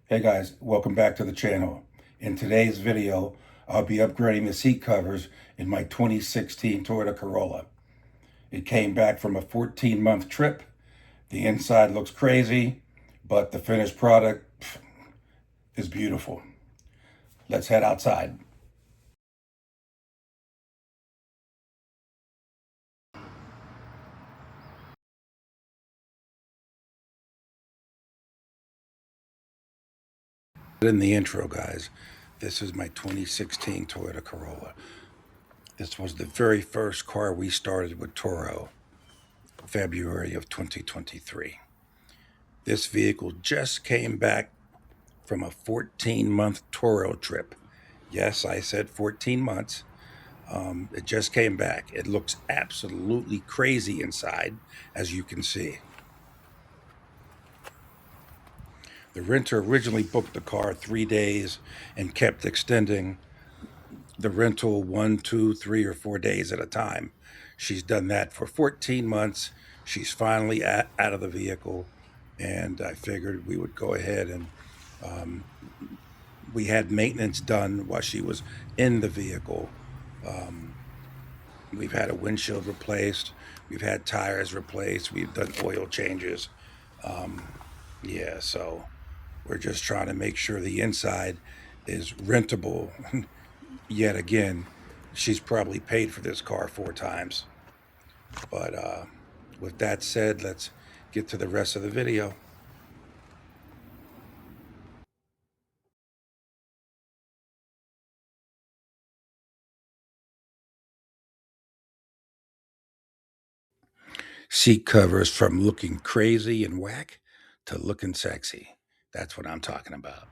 Hey guys, welcome back to the channel. In today's video, I'll be upgrading the seat covers in my 2016 Toyota Corolla. It came back from a 14-month trip. The inside looks crazy, but the finished product is beautiful. Let's head outside. In the intro, guys, this is my 2016 Toyota Corolla. This was the very first car we started with Turo, February of 2023. This vehicle just came back from a 14-month Toro trip. Yes, I said 14 months. It just came back. It looks absolutely crazy inside, as you can see. The renter originally booked the car 3 days and kept extending the rental 1, 2, 3, or 4 days at a time. She's done that for 14 months. She's finally out of the vehicle, and I figured we would go ahead and we had maintenance done while she was in the vehicle. We've had a windshield replaced. We've had tires replaced. We've done oil changes. Yeah, so we're just trying to make sure the inside is rentable. Yet again, she's probably paid for this car 4 times. But with that said, let's get to the rest of the video. Seat covers from looking crazy and whack to looking sexy. That's what I'm talking about.